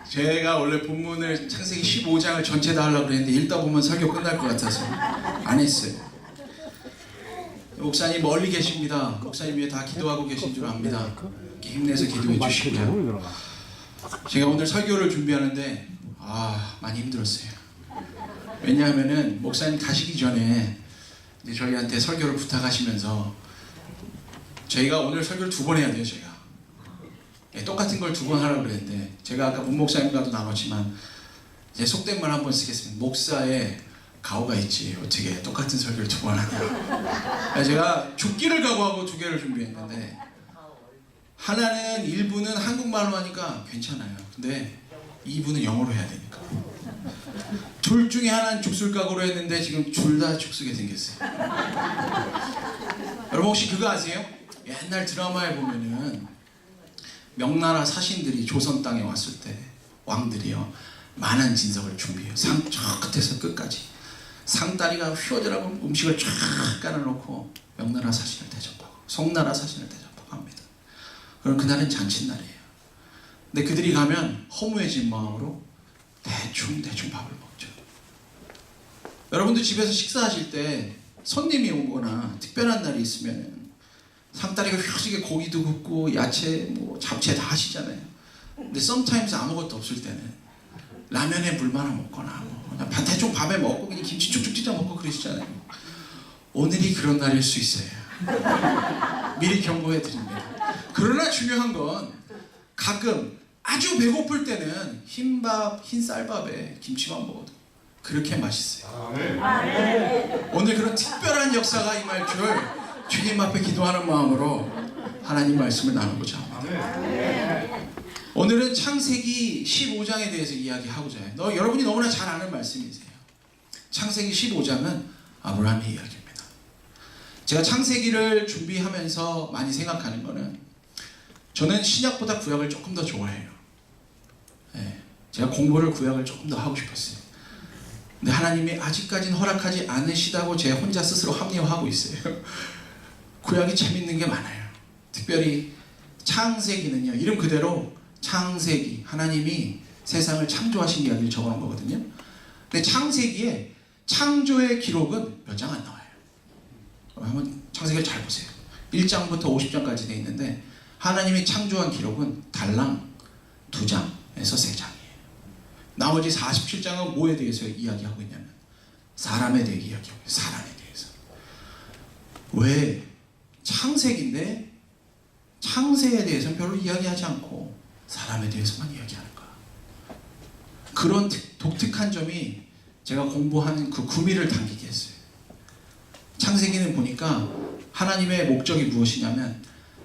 제가 원래 본문을 창세기 15장을 전체 다 하려고 했는데 읽다 보면 설교 끝날 것 같아서 안 했어요. 목사님 멀리 계십니다. 목사님 위에 다 기도하고 계신 줄 압니다. 힘내서 기도해 주시고요. 제가 오늘 설교를 준비하는데 많이 힘들었어요. 왜냐하면은 목사님 가시기 전에 이제 저희한테 설교를 부탁하시면서 저희가 오늘 설교를 2번 해야 돼요. 제가 똑같은 걸 2번 하라고 그랬는데 제가 아까 문 목사님과도 나눴지만 이제 속된 말 한번 쓰겠습니다. 목사의 가오가 있지 어떻게 똑같은 설교를 2번 하냐. 제가 죽기를 각오하고 2개를 준비했는데 하나는 1부는 한국말로 하니까 괜찮아요. 근데 2부는 영어로 해야 되니까 둘 중에 하나는 죽술 각오로 했는데 지금 둘 다 죽쓰게 생겼어요. 여러분 혹시 그거 아세요? 옛날 드라마에 보면은 명나라 사신들이 조선 땅에 왔을 때 왕들이요 많은 진석을 준비해요. 상 저 끝에서 끝까지 상다리가 휘어지라고 음식을 쫙 깔아놓고 명나라 사신을 대접하고 송나라 사신을 대접하고 합니다. 그럼 그날은 잔칫날이에요. 근데 그들이 가면 허무해진 마음으로 대충 밥을 먹죠. 여러분도 집에서 식사하실 때 손님이 오거나 특별한 날이 있으면 상다리가 휘어지게 고기도 굽고 야채 뭐 잡채 다 하시잖아요. 근데 sometimes 아무것도 없을 때는 라면에 물만 하나 먹거나 뭐 그냥 대충 밥에 먹고 그냥 김치 쭉쭉 찢어 먹고 그러시잖아요. 오늘이 그런 날일 수 있어요. 미리 경고해 드립니다. 그러나 중요한 건 가끔 아주 배고플 때는 흰밥, 흰 쌀밥에 김치만 먹어도 그렇게 맛있어요. 오늘 그런 특별한 역사가 임할 줄 주님 앞에 기도하는 마음으로 하나님 말씀을 나누고자 합니다. 오늘은 창세기 15장에 대해서 이야기하고자 해요. 여러분이 너무나 잘 아는 말씀이세요. 창세기 15장은 아브라함의 이야기입니다. 제가 창세기를 준비하면서 많이 생각하는 거는 저는 신약보다 구약을 조금 더 좋아해요. 제가 공부를 구약을 조금 더 하고 싶었어요. 근데 하나님이 아직까지는 허락하지 않으시다고 제 혼자 스스로 합리화하고 있어요. 구약이 재밌는 게 많아요. 특별히 창세기는요. 이름 그대로 창세기, 하나님이 세상을 창조하신 이야기를 적어놓은 거거든요. 근데 창세기에 창조의 기록은 몇 장 안 나와요. 한번 창세기를 잘 보세요. 1장부터 50장까지 되어 있는데 하나님이 창조한 기록은 달랑 2장에서 3장이에요. 나머지 47장은 뭐에 대해서 이야기하고 있냐면 사람에 대해 이야기하고 있어요. 사람에 대해서. 왜? 창세기인데 창세에 대해서는 별로 이야기하지 않고 사람에 대해서만 이야기하는가. 그런 독특한 점이 제가 공부하는 그 구미를 당기게 했어요. 창세기는 보니까 하나님의 목적이 무엇이냐면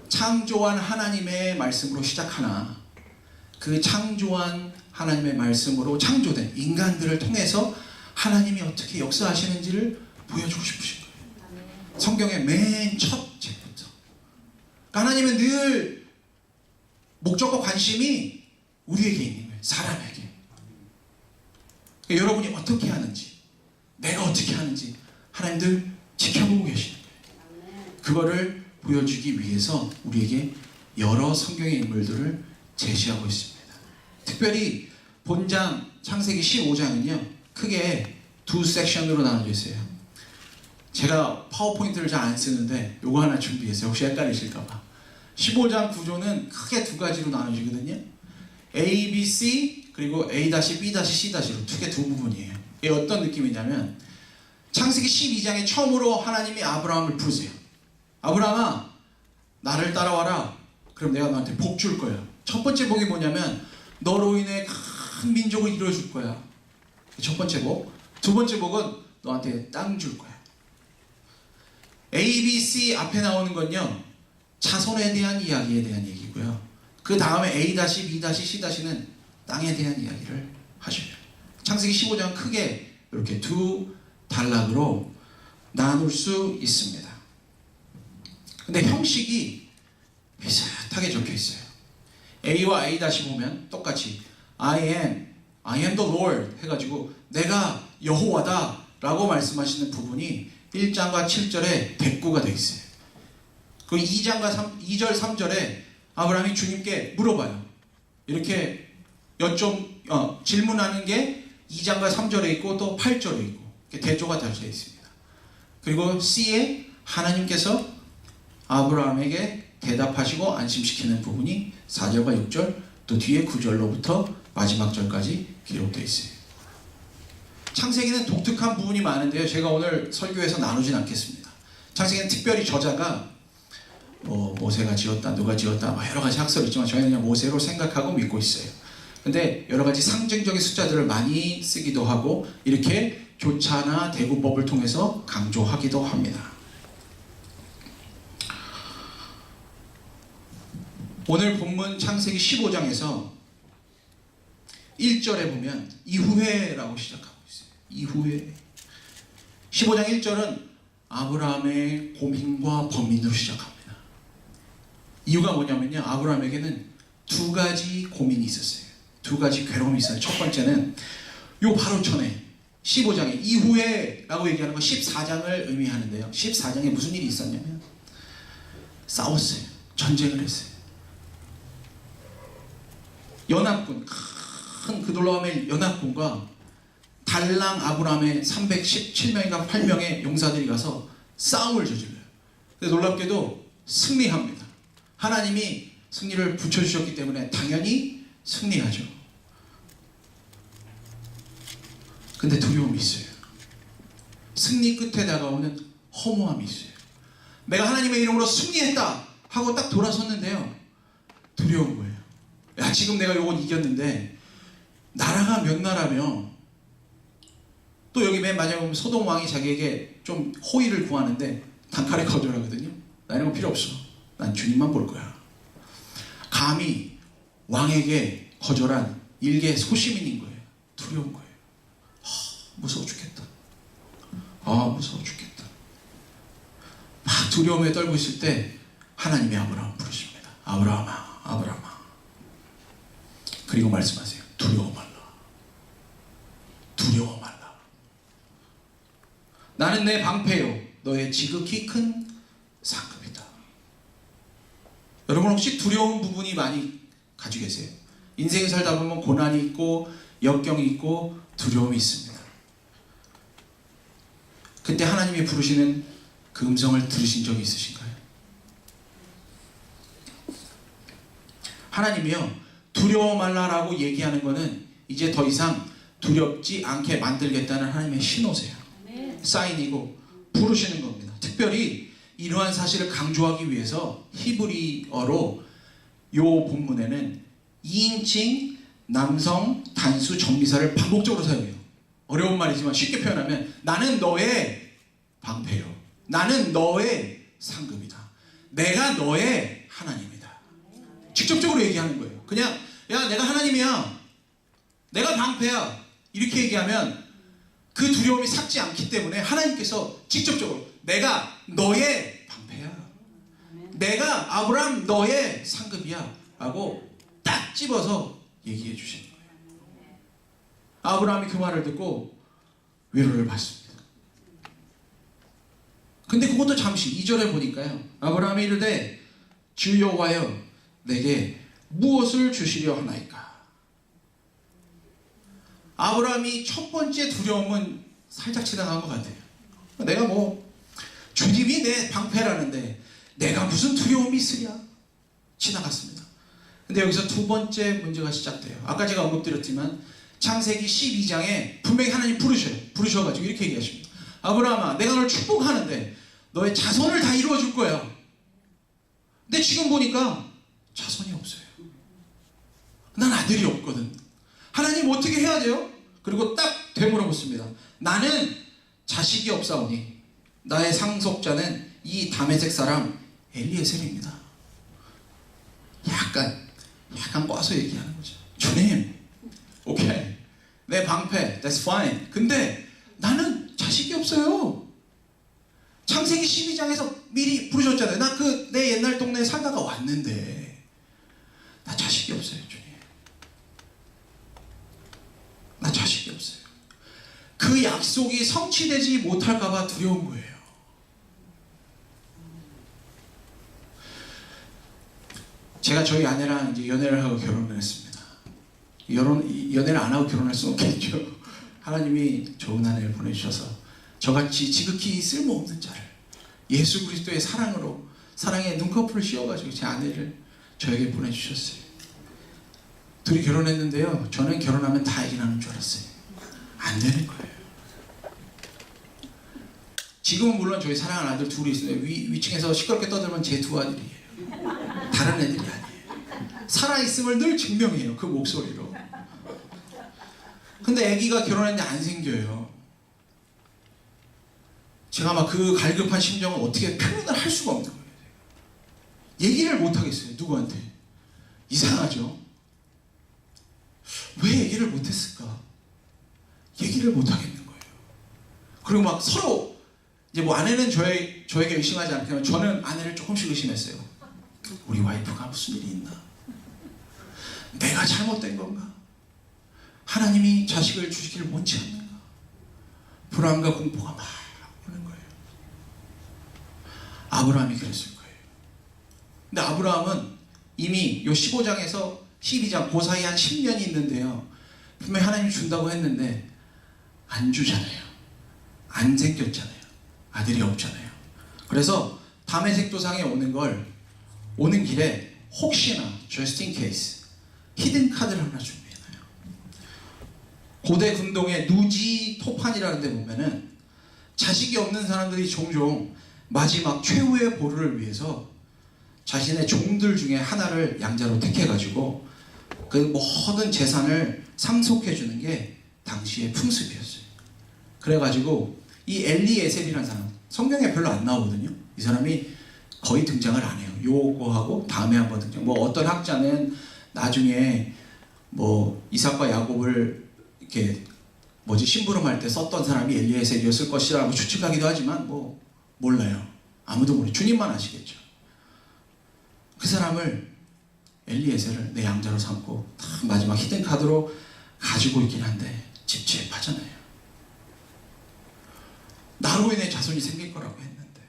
창조한 하나님의 말씀으로 시작하나 그 창조한 하나님의 말씀으로 창조된 인간들을 통해서 하나님이 어떻게 역사하시는지를 보여주고 싶으신 거예요. 성경의 맨 첫 책부터. 그러니까 하나님은 늘 목적과 관심이 우리에게 있는 거예요. 사람에게. 그러니까 여러분이 어떻게 하는지, 내가 어떻게 하는지 하나님들 지켜보고 계시는 거예요. 그거를 보여주기 위해서 우리에게 여러 성경의 인물들을 제시하고 있습니다. 특별히 본장 창세기 15장은요. 크게 2 섹션으로 나눠져 있어요. 제가 파워포인트를 잘 안 쓰는데 요거 하나 준비했어요. 혹시 헷갈리실까봐. 15장 구조는 크게 2가지로 나눠지거든요. A, B, C 그리고 A-B-C-C로 크게 2부분이에요. 이게 어떤 느낌이냐면 창세기 12장에 처음으로 하나님이 아브라함을 부르세요. 아브라함아 나를 따라와라. 그럼 내가 너한테 복 줄 거야. 첫 번째 복이 뭐냐면 너로 인해 큰 민족을 이루어줄 거야. 첫 번째 복. 두 번째 복은 너한테 땅 줄 거야. A, B, C 앞에 나오는 건요. 자손에 대한 이야기에 대한 얘기고요. 그 다음에 A-B, C-는 땅에 대한 이야기를 하셔요. 창세기 15장은 크게 이렇게 2 단락으로 나눌 수 있습니다. 근데 형식이 비슷하게 적혀 있어요. A와 A- 보면 똑같이 I am the Lord 해가지고 내가 여호와다 라고 말씀하시는 부분이 1장과 7절에 대꾸가 되어 있어요. 그 2절 3절에 아브라함이 주님께 물어봐요. 이렇게 질문하는 게 2장과 3절에 있고 또 8절에 있고 대조가 되어 있습니다. 그리고 C에 하나님께서 아브라함에게 대답하시고 안심시키는 부분이 4절과 6절 또 뒤에 9절로부터 마지막 절까지 기록되어 있어요. 창세기는 독특한 부분이 많은데요. 제가 오늘 설교에서 나누진 않겠습니다. 창세기는 특별히 저자가 모세가 지었다, 누가 지었다 여러 가지 학설이 있지만 저희는 그냥 모세로 생각하고 믿고 있어요. 근데 여러 가지 상징적인 숫자들을 많이 쓰기도 하고 이렇게 교차나 대구법을 통해서 강조하기도 합니다. 오늘 본문 창세기 15장에서 1절에 보면 이후에라고 시작하고 있어요. 이후에 15장 1절은 아브라함의 고민과 범민으로 시작합니다. 이유가 뭐냐면요, 아브라함에게는 두 가지 고민이 있었어요. 두 가지 괴로움이 있어요. 첫 번째는 요 바로 전에 15장에 이후에 라고 얘기하는 건 14장을 의미하는데요. 14장에 무슨 일이 있었냐면 싸웠어요. 전쟁을 했어요. 연합군, 큰 그돌라오멜 연합군과 달랑 아브라함의 317명인가 8명의 용사들이 가서 싸움을 저질러요. 근데 놀랍게도 승리합니다. 하나님이 승리를 붙여주셨기 때문에 당연히 승리하죠. 근데 두려움이 있어요. 승리 끝에 다가오는 허무함이 있어요. 내가 하나님의 이름으로 승리했다 하고 딱 돌아섰는데요, 두려운 거예요. 야, 지금 내가 요건 이겼는데 나라가 몇 나라며, 또 여기 맨 마지막에 보면 소돔 왕이 자기에게 좀 호의를 구하는데 단칼에 거절하거든요. 나 이런 거 필요 없어. 난 주님만 볼 거야. 감히 왕에게 거절한 일개 소시민인 거예요. 두려운 거예요. 무서워 죽겠다. 무서워 죽겠다. 막 두려움에 떨고 있을 때 하나님이 아브라함 부르십니다. 아브라함아, 아브라함아. 그리고 말씀하세요. 두려워 말라. 두려워 말라. 나는 내 방패요, 너의 지극히 큰 상급이다. 여러분 혹시 두려운 부분이 많이 가지고 계세요? 인생을 살다 보면 고난이 있고 역경이 있고 두려움이 있습니다. 그때 하나님이 부르시는 그 음성을 들으신 적이 있으신가요? 하나님이요, 두려워 말라라고 얘기하는 것은 이제 더 이상 두렵지 않게 만들겠다는 하나님의 신호세요. 사인이고 부르시는 겁니다. 특별히 이러한 사실을 강조하기 위해서 히브리어로 요 본문에는 2인칭 남성 단수 전미사를 반복적으로 사용해요. 어려운 말이지만 쉽게 표현하면 나는 너의 방패요, 나는 너의 상급이다, 내가 너의 하나님이다. 직접적으로 얘기하는 거예요. 그냥 야, 내가 하나님이야, 내가 방패야 이렇게 얘기하면 그 두려움이 삭지 않기 때문에 하나님께서 직접적으로 내가 너의 방패야, 내가 아브라함 너의 상급이야 라고 딱 집어서 얘기해 주시는 거예요. 아브라함이 그 말을 듣고 위로를 받습니다. 근데 그것도 잠시 2절에 보니까요, 아브라함이 이르되 주 여호와여 내게 무엇을 주시려 하나이까. 아브라함이 첫 번째 두려움은 살짝 지나간 것 같아요. 내가 주님이 내 방패라는데 내가 무슨 두려움이 있으랴, 지나갔습니다. 근데 여기서 두 번째 문제가 시작돼요. 아까 제가 언급드렸지만 창세기 12장에 분명히 하나님 부르셔가지고 이렇게 얘기하십니다. 아브라함아, 내가 너를 축복하는데 너의 자손을 다 이루어줄 거야. 근데 지금 보니까 자손이 없어요. 난 아들이 없거든. 하나님 어떻게 해야 돼요? 그리고 딱 되물어붙습니다. 나는 자식이 없사오니 나의 상속자는 이 다메섹 사람 엘리에셀입니다. 약간 꽈서 얘기하는 거죠. 주님, 오케이, 내 방패, that's fine. 근데 나는 자식이 없어요. 창세기 12장에서 미리 부르셨잖아요. 나 내 옛날 동네에 살다가 왔는데 나 자식이 없어요, 주님. 나 자식이 없어요. 그 약속이 성취되지 못할까봐 두려운 거예요. 제가 저희 아내랑 이제 연애를 하고 결혼을 했습니다. 연애를 안 하고 결혼할 수는 없겠죠. 하나님이 좋은 아내를 보내주셔서 저같이 지극히 쓸모없는 자를 예수 그리스도의 사랑으로 사랑의 눈꺼풀을 씌워가지고 제 아내를 저에게 보내주셨어요. 둘이 결혼했는데요, 저는 결혼하면 다 일어나는 줄 알았어요. 안 되는 거예요. 지금은 물론 저희 사랑하는 아들 둘이 있어요. 위층에서 시끄럽게 떠들면 제 두 아들이에요. 다른 애들이 아니에요. 살아있음을 늘 증명해요, 그 목소리로. 근데 아기가 결혼했는데 안 생겨요. 제가 막 그 갈급한 심정을 어떻게 표현을 할 수가 없는 거예요. 얘기를 못 하겠어요, 누구한테. 이상하죠? 왜 얘기를 못 했을까? 얘기를 못 하겠는 거예요. 그리고 막 서로 이제 뭐 아내는 저에게 의심하지 않지만 저는 아내를 조금씩 의심했어요. 우리 와이프가 무슨 일이 있나? 내가 잘못된 건가? 하나님이 자식을 주시기를 원치 않는가? 불안과 공포가 막 오는 거예요. 아브라함이 그랬을 거예요. 근데 아브라함은 이미 요 15장에서 12장 그 사이 한 10년이 있는데요, 분명히 하나님이 준다고 했는데 안 주잖아요. 안 생겼잖아요. 아들이 없잖아요. 그래서 담에색도상에 오는 길에 혹시나 just in case 히든 카드를 하나 준비해놔요. 고대 근동의 누지 토판이라는 데 보면은 자식이 없는 사람들이 종종 마지막 최후의 보루를 위해서 자신의 종들 중에 하나를 양자로 택해가지고 그 모든 재산을 상속해주는 게 당시의 풍습이었어요. 그래가지고 이 엘리에셀이라는 사람, 성경에 별로 안 나오거든요. 이 사람이 거의 등장을 안 해요. 요거하고 다음에 한번 등장. 뭐 어떤 학자는 나중에 뭐 이삭과 야곱을 이렇게 심부름할 때 썼던 사람이 엘리에셀이었을 것이라고 추측하기도 하지만 뭐 몰라요. 아무도 모르죠. 주님만 아시겠죠. 그 사람을 엘리에셀을 내 양자로 삼고 딱 마지막 히든 카드로 가지고 있긴 한데 찝찝하잖아요. 나로 인해 자손이 생길 거라고 했는데.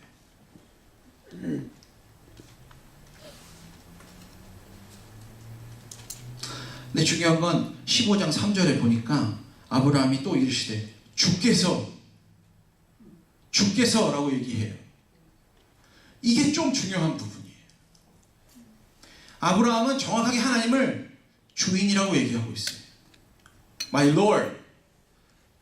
근데 중요한 건 15장 3절에 보니까 아브라함이 또 이르시되 주께서라고 얘기해요. 이게 좀 중요한 부분이에요. 아브라함은 정확하게 하나님을 주인이라고 얘기하고 있어요. My Lord,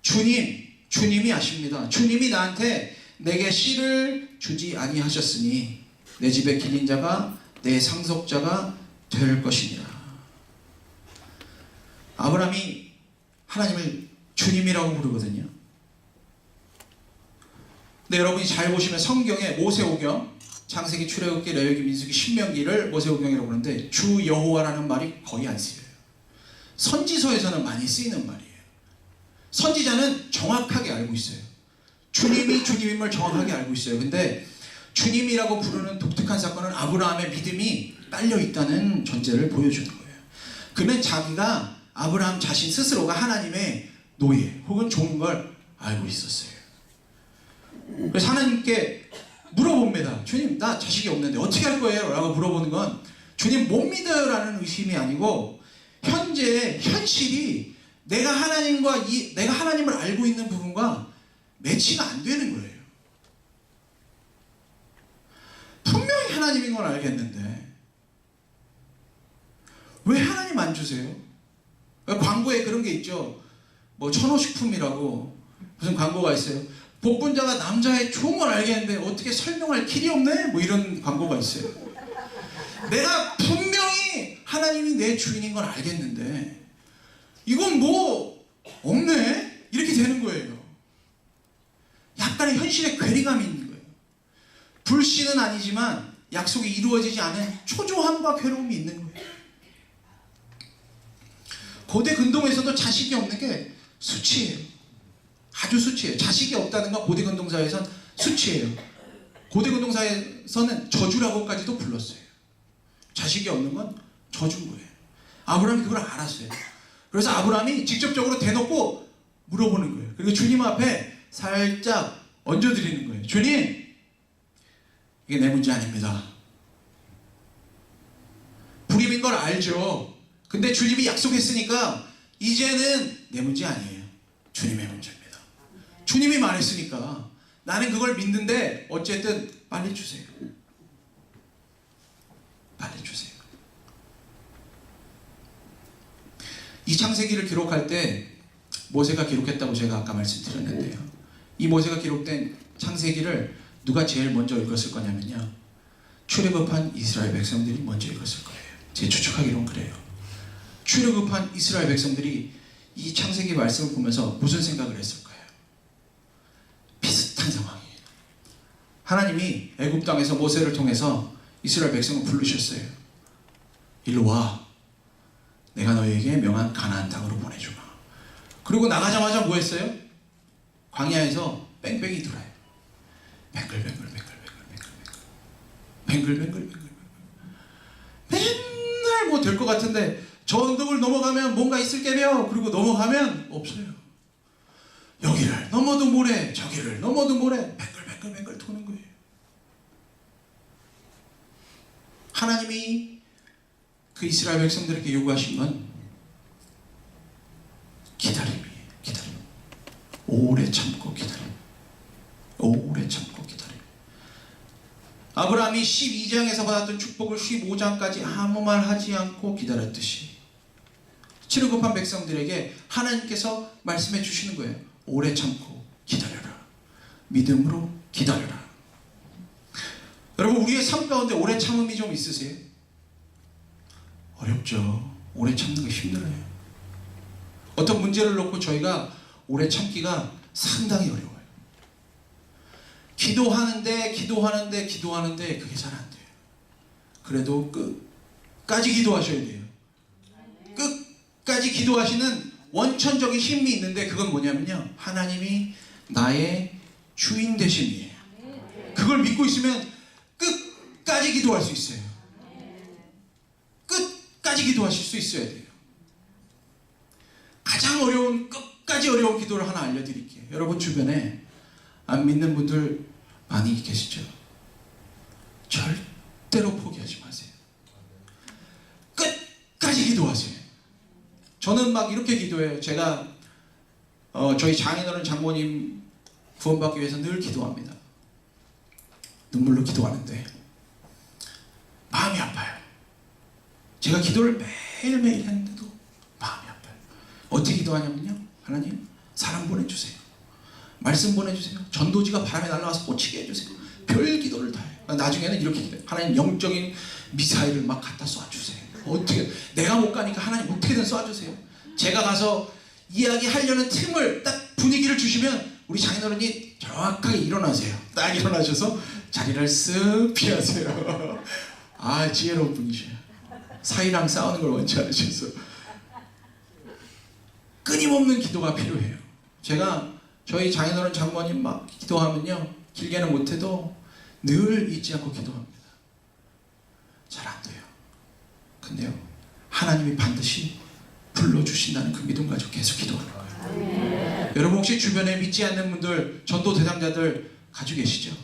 주님이 아십니다. 주님이 나한테 내게 씨를 주지 아니하셨으니 내 집에 기린 자가 내 상속자가 될 것이니라. 아브라함이 하나님을 주님이라고 부르거든요. 근데 여러분이 잘 보시면 성경에 모세오경, 창세기, 출애굽기, 레위기, 민수기, 신명기를 모세오경이라고 부르는데 주 여호와라는 말이 거의 안 쓰여요. 선지서에서는 많이 쓰이는 말이에요. 선지자는 정확하게 알고 있어요. 주님이 주님임을 정확하게 알고 있어요. 근데 주님이라고 부르는 독특한 사건은 아브라함의 믿음이 딸려 있다는 전제를 보여주는 거예요. 그는 자기가 아브라함 자신 스스로가 하나님의 노예 혹은 종인 걸 알고 있었어요. 그래서 하나님께 물어봅니다. 주님, 나 자식이 없는데 어떻게 할 거예요? 라고 물어보는 건 주님 못 믿어요 라는 의심이 아니고 현재의 현실이 내가 하나님을 알고 있는 부분과 매치가 안 되는 거예요. 분명히 하나님인 건 알겠는데 왜 하나님 안 주세요? 광고에 그런 게 있죠. 뭐 천호식품이라고 무슨 광고가 있어요. 복분자가 남자의 좋은 건 알겠는데 어떻게 설명할 길이 없네? 뭐 이런 광고가 있어요. 내가 분명히 하나님이 내 주인인 건 알겠는데 이건 뭐 없네? 이렇게 되는 거예요. 약간의 현실의 괴리감이 있는 거예요. 불신은 아니지만 약속이 이루어지지 않은 초조함과 괴로움이 있는 거예요. 고대 근동에서도 자식이 없는 게 수치예요. 아주 수치예요. 자식이 없다는 건 고대 근동사에선 수치예요. 고대 근동사에서는 저주라고까지도 불렀어요. 자식이 없는 건 저주인 거예요. 아브라함이 그걸 알았어요. 그래서 아브라함이 직접적으로 대놓고 물어보는 거예요. 그리고 주님 앞에 살짝 얹어드리는 거예요. 주님, 이게 내 문제 아닙니다. 불임인 걸 알죠. 근데 주님이 약속했으니까 이제는 내 문제 아니에요. 주님의 문제입니다. 주님이 말했으니까 나는 그걸 믿는데 어쨌든 빨리 주세요. 빨리 주세요. 이 창세기를 기록할 때 모세가 기록했다고 제가 아까 말씀드렸는데요. 이 모세가 기록된 창세기를 누가 제일 먼저 읽었을 거냐면요. 출애굽한 이스라엘 백성들이 먼저 읽었을 거예요. 제 추측하기로는 그래요. 출애굽한 이스라엘 백성들이 이 창세기 말씀을 보면서 무슨 생각을 했을 거예요? 비슷한 상황이에요. 하나님이 애굽 땅에서 모세를 통해서 이스라엘 백성을 부르셨어요. 일로 와. 내가 너에게 명한 가나안 땅으로 보내주마. 그리고 나가자마자 뭐 했어요? 광야에서 뺑뺑이 돌아요. 뱅글뱅글. 맨날 뭐 될 것 같은데 저 언덕을 넘어가면 뭔가 있을 게며 그리고 넘어가면 없어요. 여기를 넘어도 모래, 저기를 넘어도 모래, 뱅글뱅글 도는 거예요. 하나님이 그 이스라엘 백성들에게 요구하신 건 기다림이에요. 기다림. 오래 참고 기다림. 오래 참고 기다림. 아브라함이 12장에서 받았던 축복을 15장까지 아무 말 하지 않고 기다렸듯이 출애굽한 백성들에게 하나님께서 말씀해 주시는 거예요. 오래 참고 기다려라. 믿음으로 기다려라. 여러분, 우리의 삶 가운데 오래 참음이 좀 있으세요? 어렵죠. 오래 참는 게 힘들어요. 어떤 문제를 놓고 저희가 오래 참기가 상당히 어려워요. 기도하는데 그게 잘 안 돼요. 그래도 끝까지 기도하셔야 돼요. 끝까지 기도하시는 원천적인 힘이 있는데 그건 뭐냐면요. 하나님이 나의 주인 되심이에요. 그걸 믿고 있으면 끝까지 기도할 수 있어요. 끝까지 기도하실 수 있어야 돼요. 가장 어려운 끝까지 어려운 기도를 하나 알려드릴게요. 여러분 주변에 안 믿는 분들 많이 계시죠? 절대로 포기하지 마세요. 끝까지 기도하세요. 저는 막 이렇게 기도해요. 제가 저희 장인어른 장모님 구원받기 위해서 늘 기도합니다. 눈물로 기도하는데 마음이 아파요. 제가 기도를 매일매일 했는데도 마음이 아파요. 어떻게 기도하냐면요. 하나님, 사람 보내주세요. 말씀 보내주세요. 전도지가 바람에 날아가서 꽂히게 해주세요. 별 기도를 다 해요. 나중에는 이렇게 기도해요. 하나님, 영적인 미사일을 막 갖다 쏴주세요. 어떻게, 내가 못 가니까 하나님 어떻게든 쏴주세요. 제가 가서 이야기하려는 틈을 딱 분위기를 주시면 우리 장인어른이 정확하게 일어나세요. 딱 일어나셔서 자리를 쓱 피하세요. 아, 지혜로운 분이셔요. 사이랑 싸우는 걸 원치 않으셔서 끊임없는 기도가 필요해요. 제가 저희 장인어른 장모님 막 기도하면요, 길게는 못해도 늘 잊지 않고 기도합니다. 잘 안 돼요. 근데요, 하나님이 반드시 불러주신다는 그 믿음 가지고 계속 기도하는 거예요. 여러분 혹시 주변에 믿지 않는 분들, 전도 대상자들 가지고 계시죠?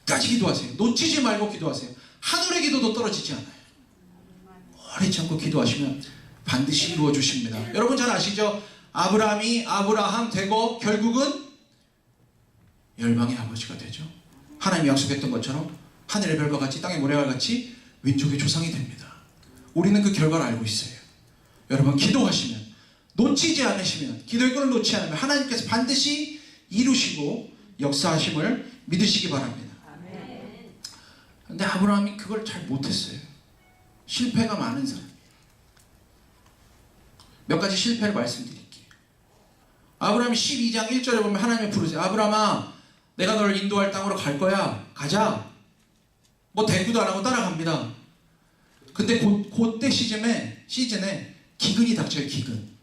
끝까지 기도하세요. 놓치지 말고 기도하세요. 하늘의 기도도 떨어지지 않아요. 오래 참고 기도하시면 반드시 이루어 주십니다. 여러분 잘 아시죠? 아브라함이 아브라함 되고 결국은 열방의 아버지가 되죠. 하나님이 약속했던 것처럼 하늘의 별과 같이 땅의 모래와 같이 민족의 조상이 됩니다. 우리는 그 결과를 알고 있어요. 여러분 기도하시면, 놓치지 않으시면, 기도의 끈을 놓지 않으면 하나님께서 반드시 이루시고 역사하심을 믿으시기 바랍니다. 근데 아브라함이 그걸 잘 못했어요. 실패가 많은 사람. 몇 가지 실패를 말씀드릴게요. 아브라함이 12장 1절에 보면 하나님이 부르세요. 아브라함아, 내가 너를 인도할 땅으로 갈 거야. 가자. 뭐 대꾸도 안 하고 따라갑니다. 근데 그때 시즌에 기근이 닥쳐요. 기근.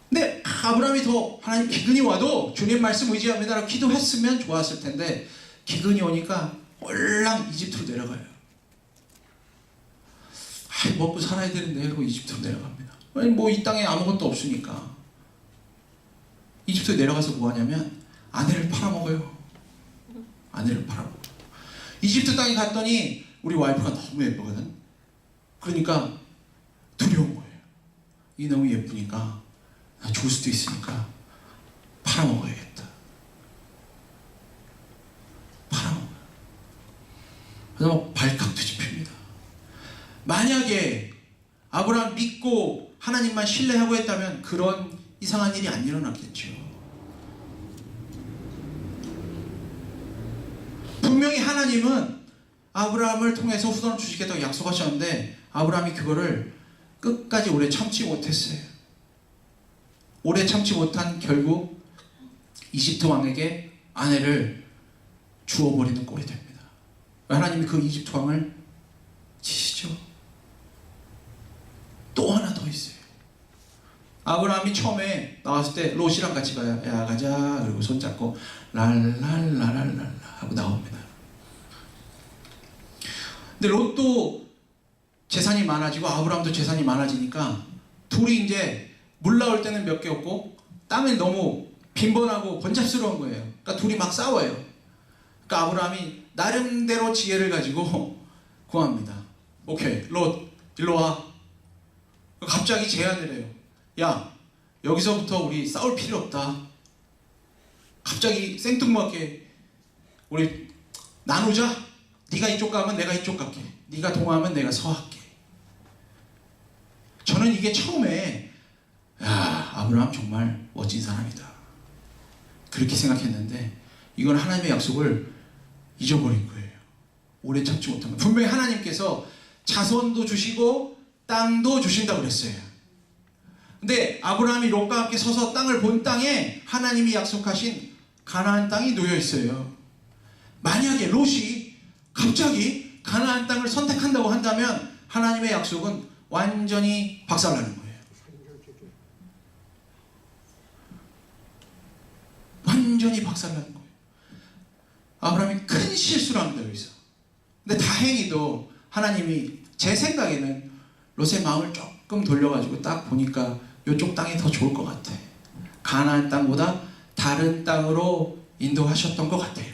근데 아브라함이 더 하나님 기근이 와도 주님 말씀 의지합니다라고 기도했으면 좋았을 텐데 기근이 오니까 꼴랑 이집트로 내려가요. 먹고 살아야 되는데 그러고 이집트로 내려갑니다. 뭐 이 땅에 아무것도 없으니까. 이집트에 내려가서 뭐 하냐면 아내를 팔아먹어요. 아내를 팔아먹어요. 이집트 땅에 갔더니 우리 와이프가 너무 예쁘거든. 그러니까 두려운 거예요. 이 너무 예쁘니까 나 죽을 수도 있으니까 팔아먹어야겠다. 팔아먹어요. 그래서 발칵 뒤집힙니다. 만약에 아브라함 믿고 하나님만 신뢰하고 했다면 그런 이상한 일이 안 일어났겠죠. 분명히 하나님은 아브라함을 통해서 후손을 주시겠다고 약속하셨는데 아브라함이 그거를 끝까지 오래 참지 못했어요. 오래 참지 못한 결국 이집트 왕에게 아내를 주워버리는 꼴이 됩니다. 하나님이 그 이집트 왕을 치시죠. 또 하나 더 있어요. 아브라함이 처음에 나왔을 때 롯이랑 같이 가요. 야 가자. 그리고 손잡고 랄랄라랄랄라 하고 나옵니다. 근데 롯도 재산이 많아지고 아브라함도 재산이 많아지니까 둘이 이제 물 나올 때는 몇 개 없고 땅이 너무 빈번하고 번잡스러운 거예요. 그러니까 둘이 막 싸워요. 그러니까 아브라함이 나름대로 지혜를 가지고 구합니다. 오케이, 롯 일로 와. 갑자기 제안을 해요. 야, 여기서부터 우리 싸울 필요 없다. 갑자기 생뚱맞게 우리 나누자. 네가 이쪽 가면 내가 이쪽 갈게. 네가 동하면 내가 서할게. 저는 이게 처음에 야, 아브라함 정말 멋진 사람이다. 그렇게 생각했는데 이건 하나님의 약속을 잊어버린 거예요. 오래 참지 못한 거예요. 분명히 하나님께서 자손도 주시고 땅도 주신다고 그랬어요. 근데 아브라함이 롯과 함께 서서 땅을 본 땅에 하나님이 약속하신 가나안 땅이 놓여 있어요. 만약에 롯이 갑자기 가나안 땅을 선택한다고 한다면 하나님의 약속은 완전히 박살나는 거예요. 완전히 박살나는 거예요. 아브라함이 큰 실수를 합니다. 여기서. 근데 다행히도 하나님이 제 생각에는 롯의 마음을 조금 돌려가지고 딱 보니까 이쪽 땅이 더 좋을 것 같아. 가나안 땅보다 다른 땅으로 인도하셨던 것 같아요.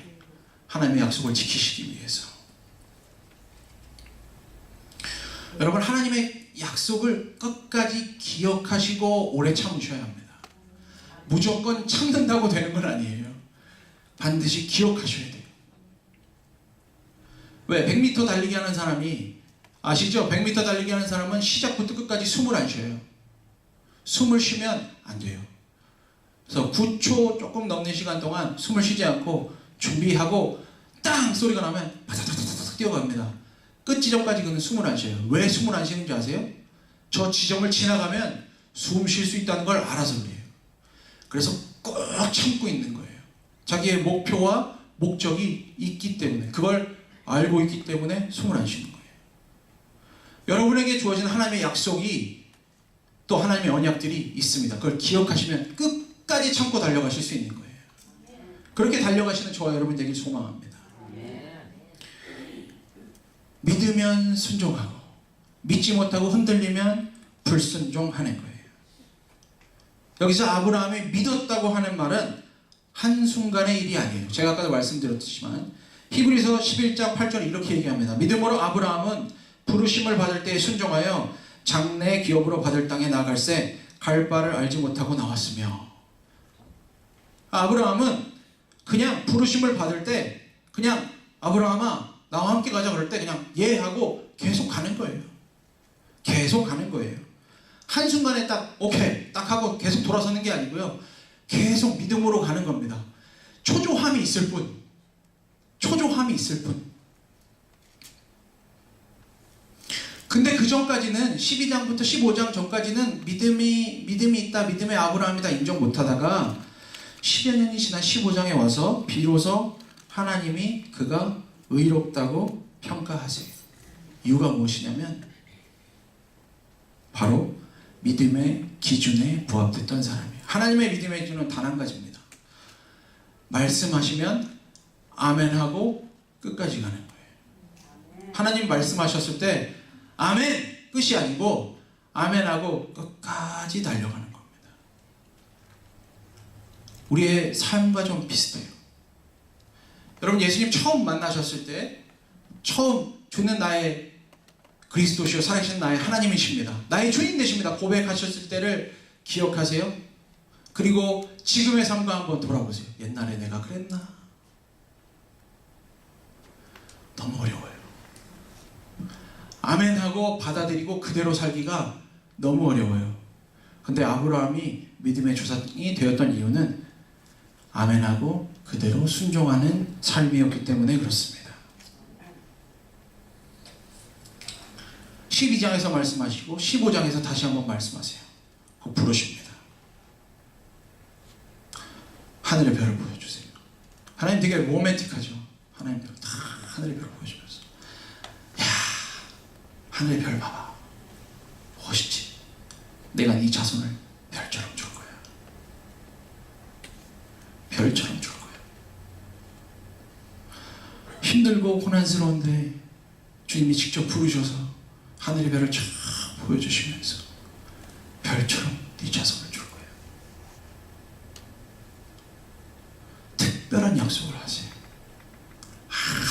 하나님의 약속을 지키시기 위해서. 여러분, 하나님의 약속을 끝까지 기억하시고 오래 참으셔야 합니다. 무조건 참는다고 되는 건 아니에요. 반드시 기억하셔야 돼요. 왜? 100m 달리기 하는 사람이 아시죠? 100m 달리기 하는 사람은 시작부터 끝까지 숨을 안 쉬어요. 숨을 쉬면 안 돼요. 그래서 9초 조금 넘는 시간 동안 숨을 쉬지 않고 준비하고 땅 소리가 나면 바다다다다닥 뛰어갑니다. 끝 지점까지 그는 숨을 안 쉬어요. 왜 숨을 안 쉬는지 아세요? 저 지점을 지나가면 숨 쉴 수 있다는 걸 알아서 그래요. 그래서 꼭 참고 있는 거예요. 자기의 목표와 목적이 있기 때문에, 그걸 알고 있기 때문에 숨을 안 쉬는 거예요. 여러분에게 주어진 하나님의 약속이 또 하나님의 언약들이 있습니다. 그걸 기억하시면 끝까지 참고 달려가실 수 있는 거예요. 그렇게 달려가시는 저와 여러분 되길 소망합니다. 믿으면 순종하고 믿지 못하고 흔들리면 불순종하는 거예요. 여기서 아브라함이 믿었다고 하는 말은 한순간의 일이 아니에요. 제가 아까도 말씀드렸지만 히브리서 11장 8절에 이렇게 얘기합니다. 믿음으로 아브라함은 부르심을 받을 때에 순종하여 장래 기업으로 받을 땅에 나갈새 갈 바를 알지 못하고 나왔으며. 아브라함은 그냥 부르심을 받을 때 그냥 아브라함아 나와 함께 가자 그럴 때 그냥 예 하고 계속 가는 거예요. 계속 가는 거예요. 한순간에 딱 오케이 딱 하고 계속 돌아서는 게 아니고요. 계속 믿음으로 가는 겁니다. 초조함이 있을 뿐. 초조함이 있을 뿐. 근데 그 전까지는 12장부터 15장 전까지는 믿음이 있다, 믿음의 아브라함이다 인정 못하다가 10여 년이 지난 15장에 와서 비로소 하나님이 그가 의롭다고 평가하세요. 이유가 무엇이냐면 바로 믿음의 기준에 부합됐던 사람이에요. 하나님의 믿음의 기준은 단 한 가지입니다. 말씀하시면 아멘하고 끝까지 가는 거예요. 하나님 말씀하셨을 때 아멘! 끝이 아니고 아멘하고 끝까지 달려가는 겁니다. 우리의 삶과 좀 비슷해요. 여러분 예수님 처음 만나셨을 때 처음 주는 나의 그리스도시요 살아계신 나의 하나님이십니다. 나의 주인 되십니다. 고백하셨을 때를 기억하세요. 그리고 지금의 삶과 한번 돌아보세요. 옛날에 내가 그랬나? 너무 어려워요. 아멘하고 받아들이고 그대로 살기가 너무 어려워요. 근데 아브라함이 믿음의 조상이 되었던 이유는 아멘하고 그대로 순종하는 삶이었기 때문에 그렇습니다. 12장에서 말씀하시고 15장에서 다시 한번 말씀하세요. 그 부르십니다. 하늘의 별을 보여주세요. 하나님 되게 로맨틱하죠. 하나님 다 하늘의 별을 보여주면서 야, 하늘의 별 봐봐. 멋있지? 내가 네 자손을 별처럼 줄 거야. 별처럼 줄 거야. 힘들고 고난스러운데 주님이 직접 부르셔서 하늘의 별을 쫙 보여주시면서 별처럼 네 자손을 줄 거야. 특별한 약속을 하세요.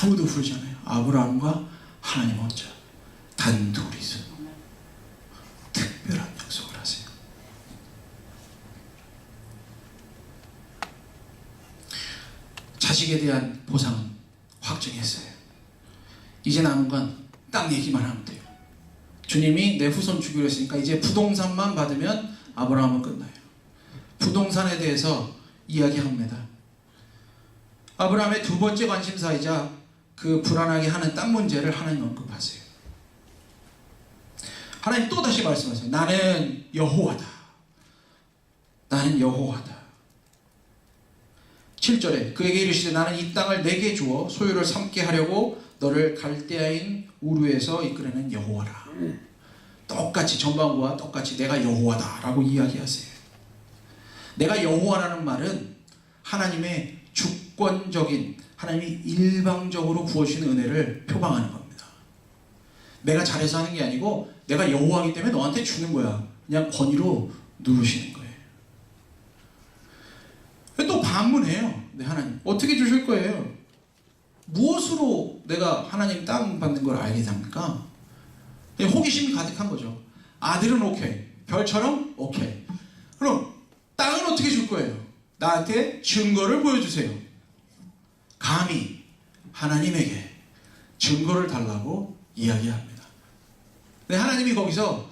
아무도 부르지 않아요. 아브라함과 하나님 혼자 단둘이서 특별한 약속을 하세요. 자식에 대한 보상은 확정했어요. 이제 남은 건 땅 얘기만 하면 돼요. 주님이 내 후손 주기로 했으니까 이제 부동산만 받으면 아브라함은 끝나요. 부동산에 대해서 이야기합니다. 아브라함의 두 번째 관심사이자 그 불안하게 하는 땅 문제를 하나님 언급하세요. 하나님 또 다시 말씀하세요. 나는 여호와다. 나는 여호와다. 7절에 그에게 이르시되 나는 이 땅을 내게 주어 소유를 삼게 하려고 너를 갈대아인 우르에서 이끌어낸 여호와라. 똑같이 전반부와 똑같이 내가 여호와다 라고 이야기하세요. 내가 여호와라는 말은 하나님의 주권적인, 하나님이 일방적으로 부어주시는 은혜를 표방하는 겁니다. 내가 잘해서 하는 게 아니고 내가 여호와이기 때문에 너한테 주는 거야. 그냥 권위로 누르시는 거예요. 또 반문해요. 네, 하나님 어떻게 주실 거예요? 무엇으로 내가 하나님 땅 받는 걸 알게 됩니까? 호기심이 가득한 거죠. 아들은 오케이, 별처럼 오케이. 그럼 땅은 어떻게 줄 거예요? 나한테 증거를 보여주세요. 감히 하나님에게 증거를 달라고 이야기합니다. 근데 하나님이 거기서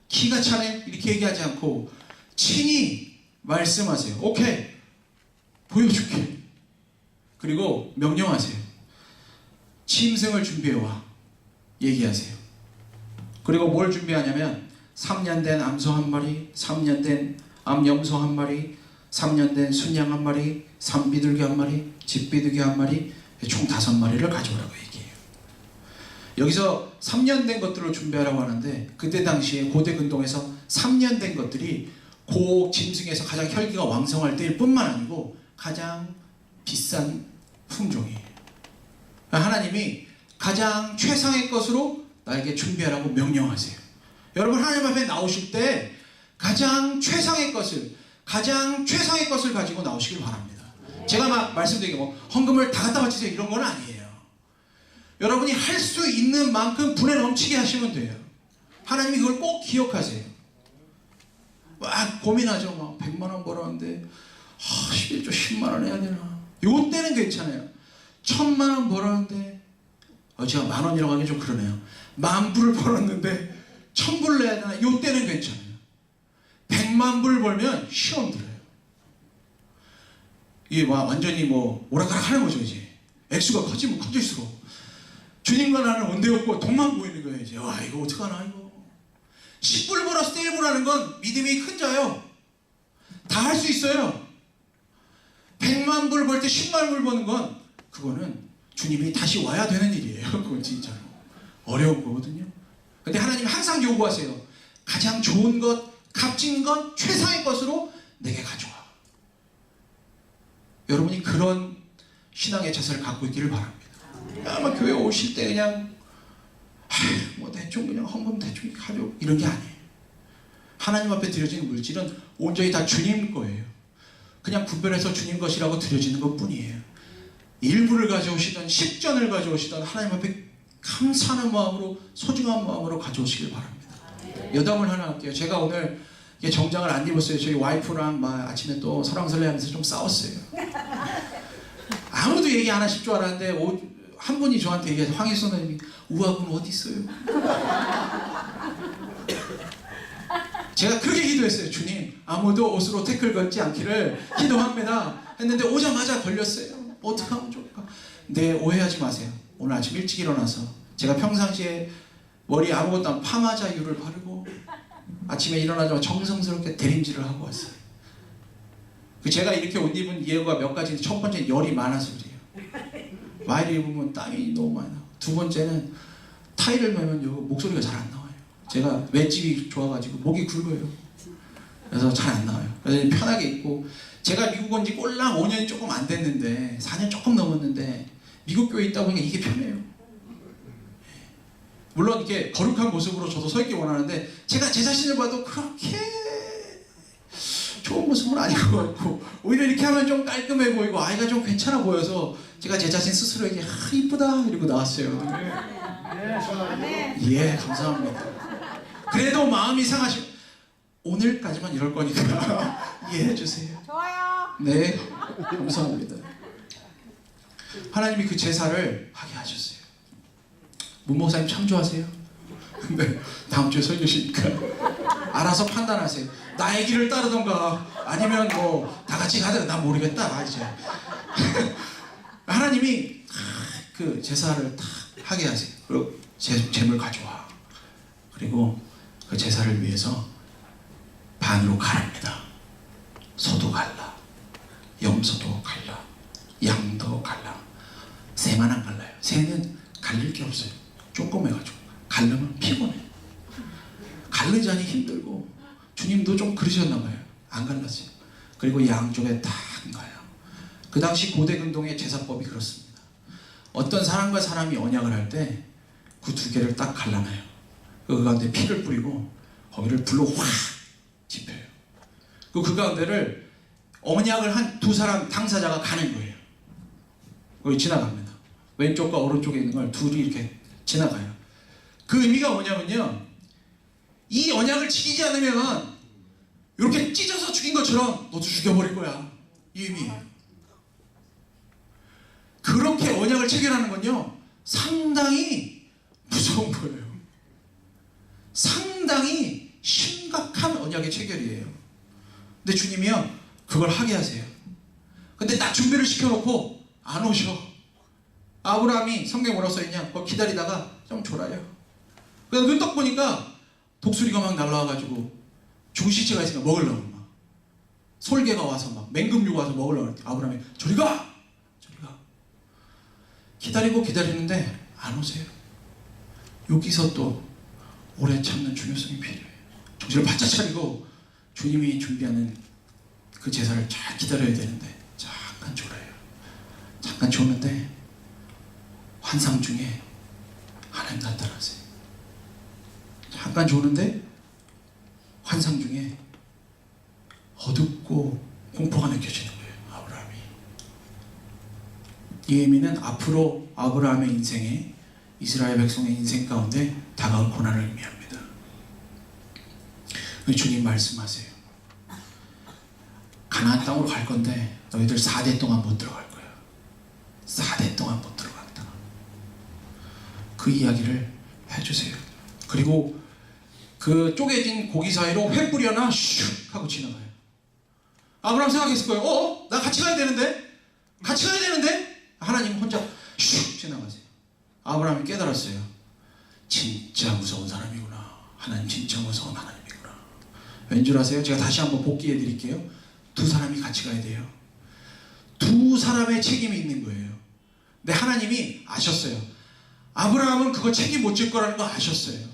기가 차네 이렇게 얘기하지 않고 친히 말씀하세요. 오케이, 보여줄게. 그리고 명령하세요. 짐승을 준비해와 얘기하세요. 그리고 뭘 준비하냐면 3년 된 암소 한 마리, 3년 된 암염소 한 마리, 3년 된 순양 한 마리, 산비둘기 한 마리, 집비둘기 한 마리, 총 5마리를 가져오라고 얘기해요. 여기서 3년 된 것들을 준비하라고 하는데 그때 당시에 고대 근동에서 3년 된 것들이 고 짐승에서 가장 혈기가 왕성할 때일 뿐만 아니고 가장 비싼 품종이에요. 하나님이 가장 최상의 것으로 나에게 준비하라고 명령하세요. 여러분 하나님 앞에 나오실 때 가장 최상의 것을 가지고 나오시길 바랍니다. 제가 막 말씀드리게 헌금을 다 갖다 바치세요 이런 건 아니에요. 여러분이 할 수 있는 만큼 분에 넘치게 하시면 돼요. 하나님이 그걸 꼭 기억하세요. 막 고민하죠. 막 100만 원 벌었는데 11조 10만 원 해야 되나? 요 때는 괜찮아요. 1000만 원 벌었는데 제가 만 원이라고 하기 좀 그러네요. 10,000불을 벌었는데 1000불을 내야 되나? 요 때는 괜찮아요. 100만 불 벌면 시험 들어요. 이게 완전히 오락가락 하는 거죠. 이제 액수가 커지면 커질수록 주님과 나는 온데없고 돈만 보이는 거예요. 이제 이거 어떡하나 이거. 10불 벌었을 때 1불 하는 건 믿음이 큰 자요. 다 할 수 있어요. 100만 불 벌 때 10만 불 버는 건 그거는 주님이 다시 와야 되는 일이에요. 그건 진짜로 어려운 거거든요. 근데 하나님 항상 요구하세요. 가장 좋은 것, 값진 것, 최상의 것으로 내게 가져와. 여러분이 그런 신앙의 자세를 갖고 있기를 바랍니다. 아마 교회 오실 때 그냥 대충 그냥 헌금 대충 가져 이런 게 아니에요. 하나님 앞에 드려지는 물질은 온전히 다 주님 거예요. 그냥 분별해서 주님 것이라고 드려지는 것 뿐이에요. 일부를 가져오시던 10전을 가져오시던 하나님 앞에 감사하는 마음으로, 소중한 마음으로 가져오시길 바랍니다. 여담을 하나 할게요. 제가 오늘 정장을 안 입었어요. 저희 와이프랑 막 아침에 또 설왕설래하면서 좀 싸웠어요. 아무도 얘기 안 하실 줄 알았는데 한 분이 저한테 얘기해서, 황희선님이 우아군 어디 있어요? 제가 그렇게 기도했어요. 주님, 아무도 옷으로 태클 걸지 않기를 기도합니다 했는데 오자마자 걸렸어요. 어떻게 하면 좋을까? 네, 오해하지 마세요. 오늘 아침 일찍 일어나서 제가 평상시에 머리 아무것도 안 파마자유를 바르고 아침에 일어나자마자 정성스럽게 대림질을 하고 왔어요. 제가 이렇게 옷 입은 이유가 몇 가지인데, 첫 번째는 열이 많아서 그래요. 와이를 입으면 땀이 너무 많이 나고, 두 번째는 타이를 매면 목소리가 잘 안 나와요. 제가 맷집이 좋아가지고 목이 굵어요. 그래서 잘 안 나와요. 그래서 편하게 입고, 제가 미국 온 지 꼴랑 5년이 조금 안 됐는데, 4년 조금 넘었는데 미국 교회에 있다 보니까 이게 편해요. 물론 이렇게 거룩한 모습으로 저도 서 있기 원하는데, 제가 제 자신을 봐도 그렇게 좋은 모습은 아닌 것 같고, 오히려 이렇게 하면 좀 깔끔해 보이고 아이가 좀 괜찮아 보여서 제가 제 자신 스스로에게 이쁘다 이러고 나왔어요. 예, 감사합니다. 그래도 마음이 상하시면 오늘까지만 이럴 거니까 이해해 주세요. 좋아요. 네, 감사합니다. 하나님이 그 제사를 하게 하셨어요. 문 목사님 참 좋아하세요? 네, 다음 주에 설교 쉬니까 알아서 판단하세요. 나의 길을 따르던가 아니면 뭐 다 같이 가든 난 모르겠다 이제. 하나님이 그 제사를 다 하게 하세요. 그리고 재물 가져와. 그리고 그 제사를 위해서 반으로 갈랍니다. 소도 갈라, 염소도 갈라, 양도 갈라. 새만 안 갈라요. 새는 갈릴 게 없어요. 조그매가지고 갈르면 피곤해. 갈르자니 힘들고, 주님도 좀 그러셨나 봐요. 안 갈랐어요. 그리고 양쪽에 다 가요. 그 당시 고대 근동의 제사법이 그렇습니다. 어떤 사람과 사람이 언약을 할 때 그 두 개를 딱 갈라놔요. 그 가운데 피를 뿌리고 거기를 불로 확 지펴요. 그 가운데를 언약을 한 두 사람 당사자가 가는 거예요. 거기 지나갑니다. 왼쪽과 오른쪽에 있는 걸 둘이 이렇게 지나가요. 그 의미가 뭐냐면요, 이 언약을 지키지 않으면 이렇게 찢어서 죽인 것처럼 너도 죽여버릴 거야, 이 의미예요. 그렇게 언약을 체결하는 건요 상당히 무서운 거예요. 상당히 심각한 언약의 체결이에요. 근데 주님이요 그걸 하게 하세요. 근데 딱 준비를 시켜놓고 안 오셔. 아브라함이 성경에 뭐라고 써있냐, 기다리다가 좀 졸아요. 그래서 눈 떡 보니까 독수리가 막 날라와가지고 죽은 시체가 있으니까 먹으려고 막 솔개가 와서 막 맹금류가 와서 먹으려고 할 때 아브라함이 저리 가! 저리 가! 기다리고 기다리는데 안 오세요. 여기서 또 오래 참는 중요성이 필요해요. 정신을 바짝 차리고 주님이 준비하는 그 제사를 잘 기다려야 되는데 잠깐 졸아요. 잠깐 졸는데 환상 중에 하나님 나타나세요. 잠깐 조는데 환상 중에 어둡고 공포가 느껴지는 거예요. 아브라함이. 이 의미는 앞으로 아브라함의 인생에, 이스라엘 백성의 인생 가운데 다가올 고난을 의미합니다. 주님 말씀하세요. 가나안 땅으로 갈 건데 너희들 4대 동안 못 들어갈 거야. 4대 동안 못 들어간다. 그 이야기를 해주세요. 그리고 그 쪼개진 고기 사이로 회 뿌려나 슉 하고 지나가요. 아브라함 생각했을 거예요. 나 같이 가야 되는데? 같이 가야 되는데? 하나님 혼자 슉 지나가세요. 아브라함이 깨달았어요. 진짜 무서운 사람이구나. 하나님 진짜 무서운 하나님이구나. 왠줄 아세요? 제가 다시 한번 복기해 드릴게요. 두 사람이 같이 가야 돼요. 두 사람의 책임이 있는 거예요. 근데 하나님이 아셨어요. 아브라함은 그거 책임 못 질 거라는 거 아셨어요.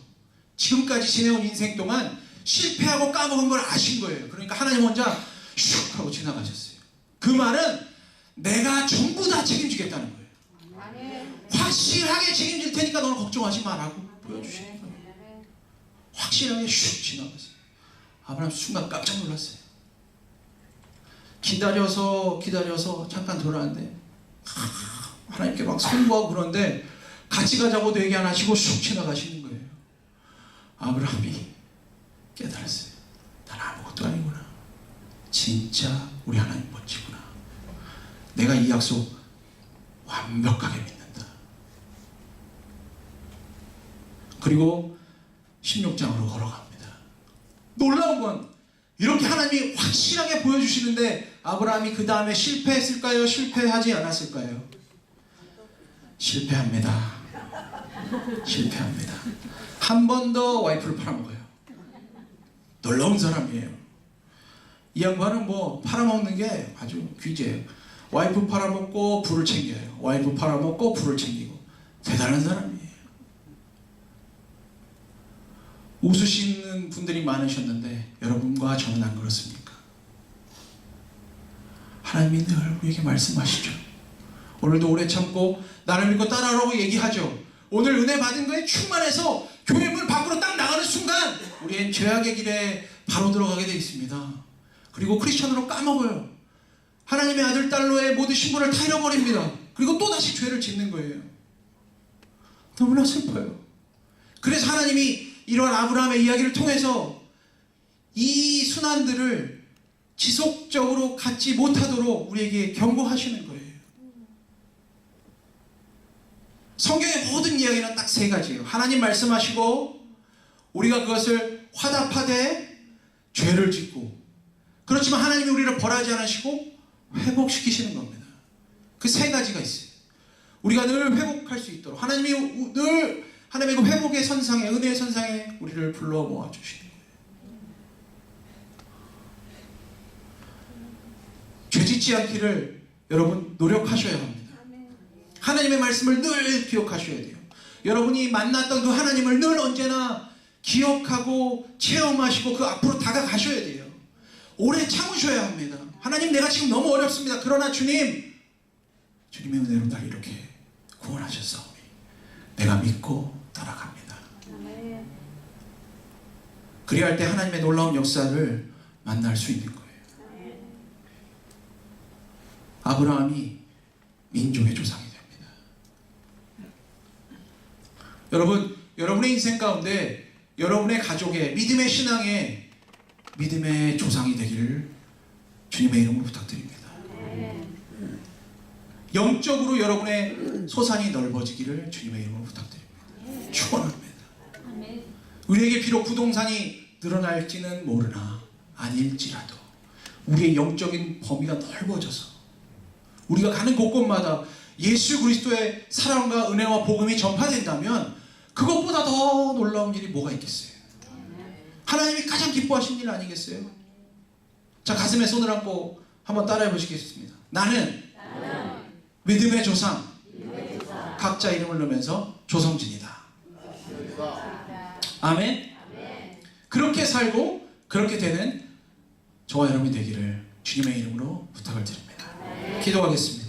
지금까지 지내온 인생 동안 실패하고 까먹은 걸 아신 거예요. 그러니까 하나님 혼자 슉 하고 지나가셨어요. 그 말은 내가 전부 다 책임지겠다는 거예요. 확실하게 책임질 테니까 너는 걱정하지 마라고 보여주시는 거예요. 확실하게 슉 지나갔어요. 아브라함 순간 깜짝 놀랐어요. 기다려서 잠깐 돌아왔는데 하나님께 막 선고하고 그러는데 같이 가자고도 얘기 안 하시고 쑥 지나가시는 거예요. 아브라함이 깨달았어요. 난 아무것도 아니구나. 진짜 우리 하나님 멋지구나. 내가 이 약속 완벽하게 믿는다. 그리고 16장으로 걸어갑니다. 놀라운 건 이렇게 하나님이 확실하게 보여주시는데 아브라함이 그 다음에 실패했을까요? 실패하지 않았을까요? 실패합니다. 실패합니다. 한 번 더 와이프를 팔아먹어요. 놀라운 사람이에요. 이 양반은 뭐 팔아먹는 게 아주 귀재예요. 와이프 팔아먹고 부를 챙겨요. 와이프 팔아먹고 부를 챙기고. 대단한 사람이에요. 웃으시는 분들이 많으셨는데 여러분과 저는 안 그렇습니까? 하나님이 늘 우리에게 말씀하시죠. 오늘도 오래 참고 나를 믿고 따라오라고 얘기하죠. 오늘 은혜 받은 거에 충만해서 교회 문 밖으로 딱 나가는 순간 우리의 죄악의 길에 바로 들어가게 되어 있습니다. 그리고 크리스천으로 까먹어요. 하나님의 아들 딸로의 모든 신분을 다 잃어버립니다. 그리고 또다시 죄를 짓는 거예요. 너무나 슬퍼요. 그래서 하나님이 이러한 아브라함의 이야기를 통해서 이 순환들을 지속적으로 갖지 못하도록 우리에게 경고하시는 거예요. 성경의 모든 이야기는 딱 세 가지예요. 하나님 말씀하시고 우리가 그것을 화답하되 죄를 짓고, 그렇지만 하나님이 우리를 벌하지 않으시고 회복시키시는 겁니다. 그 세 가지가 있어요. 우리가 늘 회복할 수 있도록 하나님이 늘 하나님의 그 회복의 선상에, 은혜의 선상에 우리를 불러 모아주시는 거예요. 죄짓지 않기를 여러분 노력하셔야 합니다. 하나님의 말씀을 늘 기억하셔야 돼요. 여러분이 만났던 그 하나님을 늘 언제나 기억하고 체험하시고 그 앞으로 다가가셔야 돼요. 오래 참으셔야 합니다. 하나님, 내가 지금 너무 어렵습니다. 그러나 주님의 은혜로 날 이렇게 구원하셨사오니 내가 믿고 따라갑니다. 그래야 할 때 하나님의 놀라운 역사를 만날 수 있는 거예요. 아브라함이 민족의 조상이 됩니다. 여러분, 여러분의 인생 가운데 여러분의 가족의 믿음의 신앙의 믿음의 조상이 되기를 주님의 이름으로 부탁드립니다. 영적으로 여러분의 소산이 넓어지기를 주님의 이름으로 부탁드립니다. 축원합니다. 우리에게 비록 부동산이 늘어날지는 모르나 아닐지라도 우리의 영적인 범위가 넓어져서 우리가 가는 곳곳마다 예수 그리스도의 사랑과 은혜와 복음이 전파된다면 그것보다 더 놀라운 일이 뭐가 있겠어요? 하나님이 가장 기뻐하신 일 아니겠어요? 자, 가슴에 손을 얹고 한번 따라해 보시겠습니다. 나는 믿음의 조상, 각자 이름을 넣으면서 조성진이다. 아멘. 그렇게 살고 그렇게 되는 저와 여러분이 되기를 주님의 이름으로 부탁을 드립니다. 기도하겠습니다.